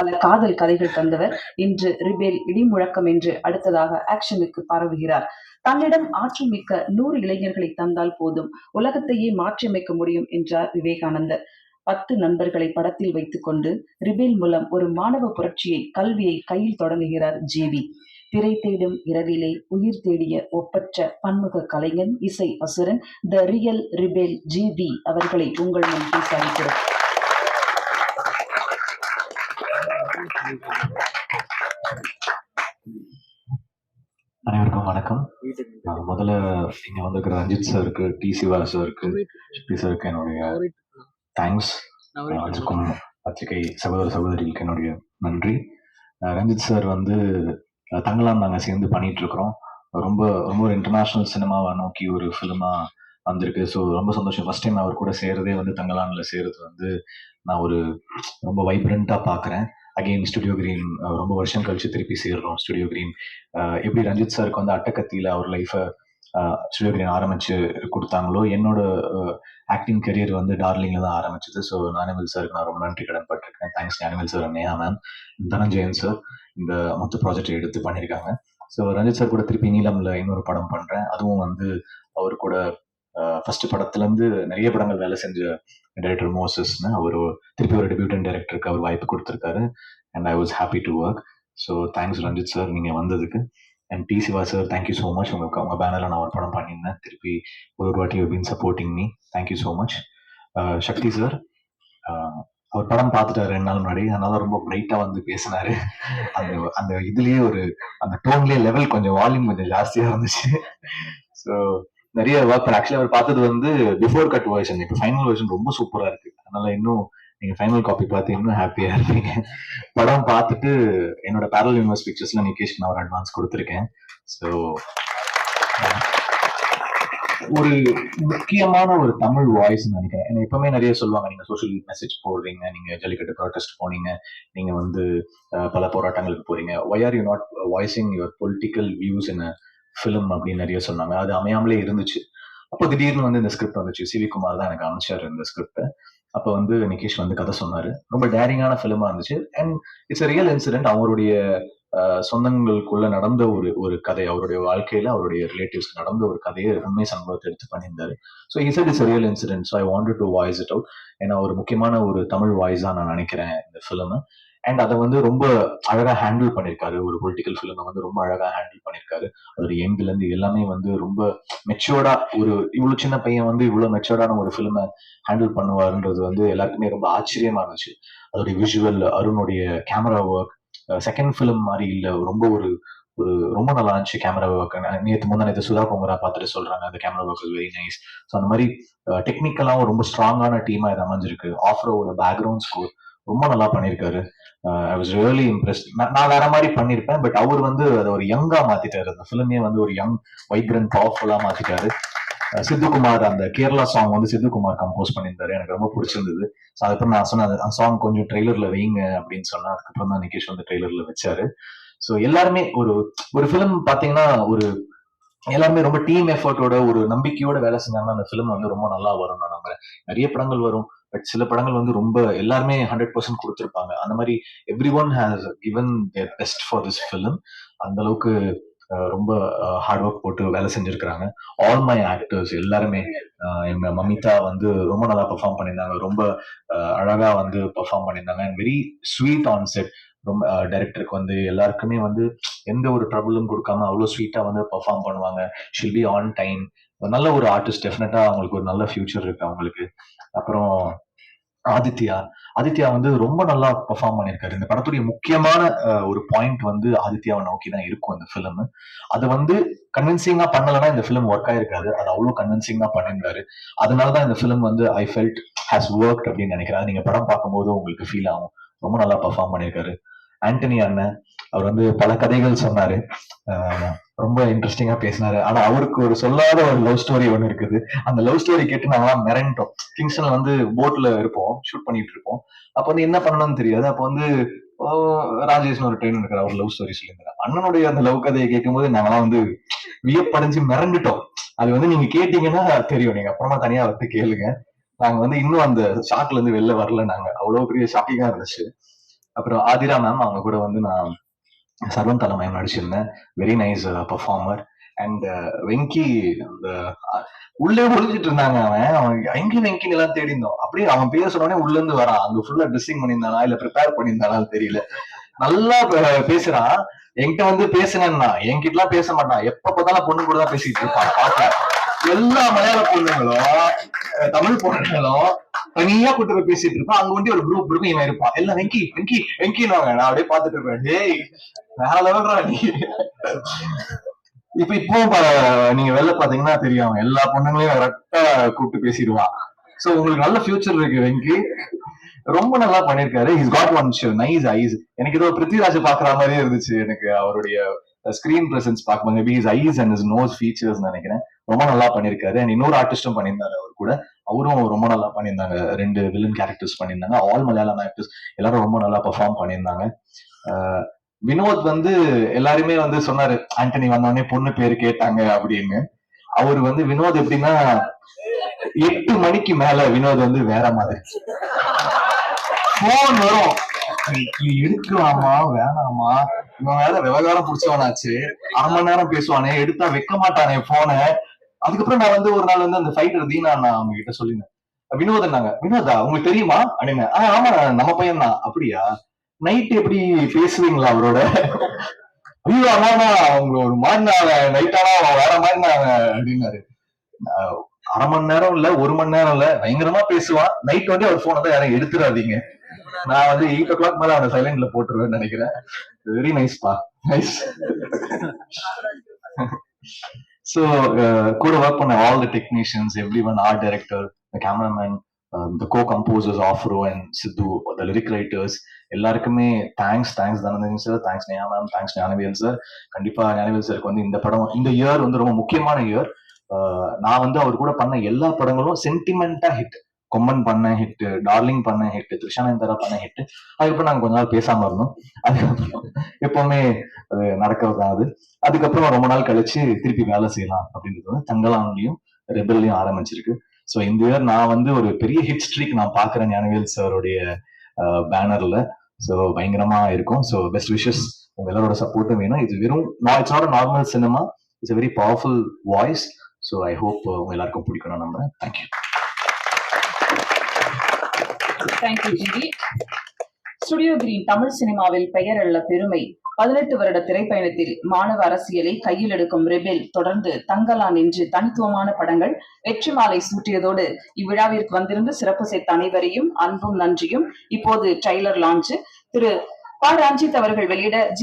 பல காதல் கதைகள் தந்தவர். இன்று ரிபேல், இடிமுழக்கம் என்று அடுத்ததாக ஆக்ஷனுக்கு பரவுகிறார். தன்னிடம் ஆற்றல் மிக்க 100 இளைஞர்களை தந்தால் போதும், உலகத்தையே மாற்றியமைக்க முடியும் என்றார் விவேகானந்தர். 10 நண்பர்களை படத்தில் வைத்துக் கொண்டு ரிபேல் மூலம் ஒரு மாணவ புரட்சியை, கல்வியை கையில் தொடங்குகிறார் ஜேவி. திரை தேடும் இரவிலே உயிர் தேடிய ஒப்பற்ற பன்முக கலைஞன், இசை அசுரன், த ரியல் ரிபேல் ஜேவி அவர்களை உங்கள் முன் பேச அழைக்கிறோம். அனைவருக்கும் வணக்கம். முதல்ல இங்க வந்திருக்கிற ரஞ்சித் சாருக்கு, டி சிவா சாருக்கு, ஷக்தி சாருக்கு என்னுடைய தேங்க்ஸ். அதுக்கும் பத்திரிகை சகோதர சகோதரிகளுக்கு என்னுடைய நன்றி. ரஞ்சித் சார் வந்து தங்கலாம் நாங்கள் சேர்ந்து பண்ணிட்டு இருக்கிறோம். ரொம்ப ரொம்ப ஒரு இன்டர்நேஷ்னல் சினிமாவை நோக்கி ஒரு ஃபிலிமா வந்திருக்கு. ஸோ ரொம்ப சந்தோஷம். ஃபர்ஸ்ட் டைம் அவர் கூட சேர்றதே வந்து தங்கலான்ல சேர்றது வந்து நான் ஒரு ரொம்ப வைப்ரண்ட்டாக பார்க்குறேன். அகெயின் ஸ்டுடியோ கிரீன் ரொம்ப வருஷம் கழிச்சு திருப்பி சேர்றோம். ஸ்டுடியோ கிரீன் எப்படி ரஞ்சித் சாருக்கு வந்து அட்டக்கத்தியில் அவர் லைஃபை ஸ்டுடியோ கிரீன் ஆரம்பிச்சு கொடுத்தாங்களோ, என்னோட ஆக்டிங் கரியர் வந்து டார்லிங்கில் தான் ஆரம்பிச்சது. ஸோ ஞானவேல் சாருக்கு நான் ரொம்ப நன்றி கடன் பட்டிருக்கேன். Thanks Gnanavel sir, Neha ma'am, Dhananjayan sir இந்த மொத்த ப்ராஜெக்டை எடுத்து பண்ணியிருக்காங்க. ஸோ ரஞ்சித் சார் கூட திருப்பி நீலம்ல இன்னொரு படம் பண்ணுறேன். அதுவும் வந்து அவர் கூட ஃபர்ஸ்ட் படத்துலேருந்து நிறைய படங்கள் வேலை செஞ்ச டைரக்டர் மோசஸ்னு அவர் திருப்பி ஒரு டெபியூட்டன் டைரக்டருக்கு அவர் வாய்ப்பு கொடுத்துருக்காரு. And I was happy to work. So thanks Ranjith sir நீங்கள் வந்ததுக்கு. And T Siva sir, thank you so much. உங்கள் பேனரில் நான் ஒரு படம் பண்ணியிருந்தேன். திருப்பி ஒரு வாட்டி you been supporting me. Thank you so much. Sakthi sir, அவர் படம் பார்த்துட்டாரு 2 நாள் முன்னாடி. அதனால ரொம்ப பிரைட்டாக வந்து பேசினாரு. அந்த அந்த இதுலேயே ஒரு அந்த டோன்லேயே லெவல் கொஞ்சம் வால்யூம் கொஞ்சம் ஜாஸ்தியாக இருந்துச்சு. ஸோ நிறைய ஒர்க் ஆக்சுவலி அவர் பார்த்தது வந்து பிஃபோர் கட் வெர்ஷன். இப்போ ஃபைனல் வெர்ஷன் ரொம்ப சூப்பராக இருக்கு. அதனால இன்னும் நீங்க ஃபைனல் காப்பி பார்த்து இன்னும் ஹாப்பியா இருப்பீங்க. படம் பார்த்துட்டு என்னோட பேரல் யூனிவர்ஸ் பிக்சர்ஸ்ல நிகேஷ்க்கு நான் ஒரு அட்வான்ஸ் கொடுத்துருக்கேன். ஸோ ஒரு முக்கியமான ஒரு தமிழ் வாய்ஸ் நினைக்கிறேன். ஏன்னா எப்பவுமே நிறைய சொல்லுவாங்க, நீங்க சோஷியல் மெசேஜ் போடுறீங்க, நீங்க ஜல்லிக்கட்டு ப்ரொடெஸ்ட் போனீங்க, நீங்க வந்து பல போராட்டங்களுக்கு போறீங்க, why are you not voicing your political views in film அப்படின்னு நிறைய சொன்னாங்க. அது அமையாமலே இருந்துச்சு. அப்போ திடீர்னு வந்து இந்த ஸ்கிரிப்ட் வந்துச்சு. சிவி குமார் தான் எனக்கு அமைச்சார் இந்த ஸ்கிரிப்ட். அப்போ வந்து நிகேஷ் வந்து கதை சொன்னாரு. ரொம்ப டேரிங்கான ஃபிலிமா இருந்துச்சு. And it's real incident. அவருடைய சொந்தங்களுக்குள்ள நடந்த ஒரு கதை, அவருடைய வாழ்க்கையில அவருடைய ரிலேட்டிவ்ஸ் நடந்த ஒரு கதையை உண்மை சம்பவத்தை எடுத்து பண்ணியிருந்தாரு. So it's real incident. So I wanted to voice it out. ஏன்னா ஒரு முக்கியமான ஒரு தமிழ் வாய்ஸ் தான் நான் நினைக்கிறேன் இந்த ஃபிலிம். அண்ட் அதை வந்து ரொம்ப அழகா ஹேண்டில் பண்ணியிருக்காரு. ஒரு பொலிட்டிக்கல் ஃபிலிமை வந்து ரொம்ப அழகா ஹேண்டில் பண்ணியிருக்காரு. அதோட எண்ட்ல இருந்து எல்லாமே வந்து ரொம்ப மெச்சோர்டா, ஒரு இவ்வளவு சின்ன பையன் வந்து இவ்வளவு மெச்சோர்டான ஒரு ஃபிலிமை ஹேண்டில் பண்ணுவாருன்றது வந்து எல்லாருக்குமே ரொம்ப ஆச்சரியமா இருந்துச்சு. அதோடைய விஷுவல், அருணுடைய கேமரா ஒர்க் செகண்ட் ஃபிலிம் மாதிரி இல்லை. ரொம்ப ஒரு ஒரு ரொம்ப நல்லா இருந்துச்சு கேமரா ஒர்க். நேற்று சுதா குமரா பார்த்துட்டு சொல்றாங்க அந்த camera work is very nice. So அந்த மாதிரி டெக்னிக்கலாகவும் ரொம்ப ஸ்ட்ராங்கான டீமா இது அமைஞ்சிருக்கு. ஆஃப்ரோட பேக்ரவுண்ட் ஸ்கோர் ரொம்ப நல்லா பண்ணியிருக்காரு. I was really impressed. நான் வேற மாதிரி பண்ணியிருப்பேன், பட் அவர் வந்து அதை ஒரு யங்கா மாத்திட்டாரு. அந்த ஃபிலிமே வந்து ஒரு யங், வைப்ரண்ட், பவர்ஃபுல்லா மாத்திட்டாரு. சித்துக்குமார் அந்த கேரளா சாங் வந்து சித்துக்குமார் கம்போஸ் பண்ணியிருந்தாரு. எனக்கு ரொம்ப பிடிச்சிருந்தது. ஸோ அதுக்கப்புறம் நான் சொன்னேன் அந்த சாங் கொஞ்சம் ட்ரெய்லர்ல வைங்க அப்படின்னு சொன்னேன். அதுக்கப்புறம் தான் நிகேஷ் வந்து ட்ரெய்லர்ல வச்சாரு. ஸோ எல்லாருமே ஒரு ஒரு ஃபிலிம் பாத்தீங்கன்னா ஒரு எல்லாருமே ரொம்ப டீம் எஃபர்ட்டோட ஒரு நம்பிக்கையோட வேலை செஞ்சாங்கன்னா அந்த ஃபிலிம் வந்து ரொம்ப நல்லா வரும். நான் நம்புறேன். நிறைய படங்கள் வரும், பட் சில படங்கள் வந்து ரொம்ப எல்லாருமே 100% கொடுத்துருப்பாங்க. அந்த மாதிரி every one has given their best for this film. அந்த அளவுக்கு ரொம்ப ஹார்ட் ஒர்க் போட்டு வேலை செஞ்சிருக்கிறாங்க. ஆல் மை ஆக்டர்ஸ் எல்லாருமே. எங்க மமிதா வந்து ரொம்ப நல்லா பெர்ஃபார்ம் பண்ணியிருந்தாங்க. ரொம்ப அழகா வந்து பெர்ஃபார்ம் பண்ணியிருந்தாங்க. And very sweet on set. ரொம்ப டைரக்டருக்கு வந்து எல்லாருக்குமே வந்து எந்த ஒரு ட்ரபிளும் கொடுக்காம அவ்வளோ ஸ்வீட்டா வந்து பெர்ஃபார்ம் பண்ணுவாங்க. Shall be on time. நல்ல ஒரு ஆர்டிஸ்ட். டெஃபினட்டா அவங்களுக்கு ஒரு நல்ல ஃபியூச்சர் இருக்கு அவங்களுக்கு. அப்புறம் ஆதித்யா வந்து ரொம்ப நல்லா பெர்ஃபார்ம் பண்ணியிருக்காரு. இந்த படத்துடைய முக்கியமான ஒரு பாயிண்ட் வந்து ஆதித்யாவை நோக்கி தான் இருக்கும் இந்த ஃபிலிம். அது வந்து கன்வின்சிங்கா பண்ணலன்னா இந்த ஃபிலிம் ஒர்க் ஆயிருக்காது. அது அவ்வளவு கன்வின்சிங்கா பண்ணியிருந்தாரு. அதனாலதான் இந்த ஃபிலிம் வந்து ஐ ஃபெல்ட் ஹேஸ் ஒர்க் அப்படின்னு நினைக்கிறேன். நீங்க படம் பார்க்கும்போது உங்களுக்கு ஃபீல் ஆகும். ரொம்ப நல்லா பெர்ஃபார்ம் பண்ணியிருக்காரு. ஆண்டனி அண்ணன், அவர் வந்து பல கதைகள் சொன்னாரு. ரொம்ப இன்ட்ரெஸ்டிங்கா பேசினாரு. ஆனா அவருக்கு ஒரு சொல்லாத ஒரு லவ் ஸ்டோரி ஒண்ணு இருக்குது. அந்த லவ் ஸ்டோரி கேட்டு நாங்களாம் மிரண்டோம். கிங்ஸ்டன்ல வந்து போட்ல இருப்போம், ஷூட் பண்ணிட்டு இருப்போம். அப்ப வந்து என்ன பண்ணணும்னு தெரியாது. அப்ப வந்து ராஜேஷ்னு ஒரு ட்ரெயின் இருக்கிற அவர் லவ் ஸ்டோரி சொல்லியிருந்தாரு. அண்ணனுடைய அந்த லவ் கதையை கேட்கும் போது நாங்களாம் வந்து வியப்படைஞ்சு மிரண்டுட்டோம். அது வந்து நீங்க கேட்டீங்கன்னா தெரியும். நீங்க அப்புறமா தனியா வந்து கேளுங்க. நாங்க வந்து இன்னும் அந்த ஷாக்ல இருந்து வெளில வரல. நாங்க அவ்வளவு பெரிய ஷாக்கிங்கா இருந்துச்சு. அப்புறம் ஆதிரா மேம், அவங்க கூட வந்து நான் சர்வந்தலா மேம் நடிச்சிருந்தேன். Very nice performer. And Venky அந்த உள்ளே ஒளிஞ்சிட்டு இருந்தாங்க. அவன் எங்க வெங்கின்னு எல்லாம் தேடி இருந்தோம். அப்படியே அவன் பேர் சொன்ன உடனே உள்ள இருந்து வரான். அங்க ஃபுல்லா ட்ரெஸ்ஸிங் பண்ணியிருந்தானா இல்ல ப்ரிப்பேர் பண்ணியிருந்தானான்னு தெரியல. நல்லா பேசுறான். என்கிட்ட வந்து பேசுனேன்னா என்கிட்ட எல்லாம் பேச மாட்டான். எப்ப பார்த்தாலும் பொண்ணு கூட தான் பேசிட்டு இருப்பான். பாப்பேன் எல்லா மலையாள பொண்ணுங்களும் தமிழ் பொண்ணுங்களும் தனியா கூட்டு போய் பேசிட்டு இருப்பான். அங்க வந்து ஒரு குரூப் இருக்கும், இவன் இருப்பான். எல்லாம் வெங்கி வெங்கி வெங்கின்னு நான் அப்படியே பாத்துட்டு இருப்பேன். டேய் வேற லெவல்ரா நீ. இப்போ நீங்க வெளில பாத்தீங்கன்னா தெரியும், எல்லா பொண்ணுங்களையும் கரெக்டா கூப்பிட்டு பேசிடுவான். சோ உங்களுக்கு நல்ல ஃபியூச்சர் இருக்கு வெங்கி. ரொம்ப நல்லா பண்ணிருக்காரு. Is got one nice eyes. எனக்கு ஏதோ பிருத்விராஜ் பாக்குற மாதிரியே இருந்துச்சு எனக்கு அவருடைய ஸ்கிரீன் பிரசன்ஸ் பார்க்கும்போது. Maybe his eyes and his nose features நினைக்கிறேன். ரொம்ப நல்லா பண்ணிருக்காரு. அண்ட் இன்னொரு ஆர்டிஸ்டும் பண்ணியிருந்தாரு அவர் கூட. அவரும் ரொம்ப நல்லா பண்ணியிருந்தாங்க. 2 வில்லன் கேரக்டர்ஸ் பண்ணியிருந்தாங்க. ஆல் மலையாளம் ஆக்டர்ஸ் எல்லாரும் ரொம்ப நல்லா பெர்ஃபார்ம் பண்ணியிருந்தாங்க. வினோத் வந்து எல்லாருமே வந்து சொன்னாரு, ஆண்டனி வந்தோடனே பொண்ணு பேரு கேட்டாங்க அப்படின்னு. அவர் வந்து வினோத் எப்படின்னா 8 மணிக்கு மேல வினோத் வந்து வேற மாதிரி போன் வரும், எடுக்கலாமா வேணாமா, இவன் வேற விவகாரம் புடிச்சவனாச்சு, 1/2 மணி நேரம் பேசுவானே, எடுத்தா வைக்க மாட்டானே போன. அதுக்கப்புறம் நான் வந்து ஒரு நாள் வந்து அந்த ஃபைட்டர் தீனா நான் அவங்க கிட்ட சொல்லியிருந்தேன். வினோதன்னாங்க, வினோதா உங்களுக்கு தெரியுமா அப்படின்னு. ஆமா நம்ம பையன் தான். அப்படியா, நைட் எப்படி பேசுவீங்களா அவரோட? ஐயோ ஆனா அவங்க ஒரு மாதிரி நைட்டானா வேற மாதிரி அப்படின்னாரு. 1/2 மணி நேரம் இல்ல 1 மணி நேரம் இல்ல பயங்கரமா பேசுவான். நைட் வந்து அவர் போனை தான் யாரும் எடுத்துடாதீங்க. நான் வந்து 8 o'clock மேல அவனை சைலண்ட்ல போட்டுருவேன்னு நினைக்கிறேன். வெரி நைஸ் பா, நைஸ். So கூட ஒர்க் பண்ண all the technicians, everyone, art director, the cameraman, the co composers Afro and Sidhu, the lyric writers எல்லாருக்குமே thanks Dhananthan sir, thanks Neha ma'am, thanks Gnanavel sir. கண்டிப்பா ஞானவேல் சாருக்கு வந்து இந்த படம், இந்த இயர் வந்து ரொம்ப முக்கியமான இயர். நான் வந்து அவர் கூட பண்ண எல்லா படங்களும் சென்டிமெண்டா ஹிட். கொம்மன் பண்ண ஹிட், டார்லிங் பண்ண ஹிட், த்ரிஷானந்தரா பண்ண ஹிட். அதுக்கப்புறம் நாங்க கொஞ்ச நாள் பேசாம இருந்தோம். அதுக்கப்புறம் எப்பவுமே அது நடக்கிறது. அதுக்கப்புறம் ரொம்ப நாள் கழிச்சு திருப்பி வேலை செய்யலாம் அப்படின்றது வந்து தங்கலான்லயும் ரெபல்லையும் ஆரம்பிச்சிருக்கு. ஸோ இந்த இயர் நான் வந்து ஒரு பெரிய ஹிட் ஸ்ட்ரீக் நான் பாக்குறேன் ஞானவேல் சாருடைய பேனர்ல. ஸோ பயங்கரமா இருக்கும். So best wishes. உங்க எல்லாரோட சப்போர்ட்டும் வேணும். இது வெறும் it's not normal cinema, it's very powerful voice. So I hope உங்க எல்லாருக்கும் பிடிக்கணும் நம்புறேன். தேங்க்யூ. தேங்க்யூ ஜிவி. ஸ்டுடியோ கிரீன் தமிழ் சினிமாவில் பெயர் அல்ல பெருமை. 18 வருட திரைப்பயணத்தில் மாணவ அரசியலை கையில் எடுக்கும் ரெபெல், தொடர்ந்து தங்கலான் என்று தனித்துவமான படங்கள் வெற்றி மாலை சூட்டியதோடு இவ்விழாவிற்கு வந்திருந்து சிறப்பு சேர்த்த அனைவரையும் அன்பும் நன்றியும். இப்போது ட்ரெய்லர் லான்ச் திரு ப. ரஞ்சித் அவர்கள் வெளியிட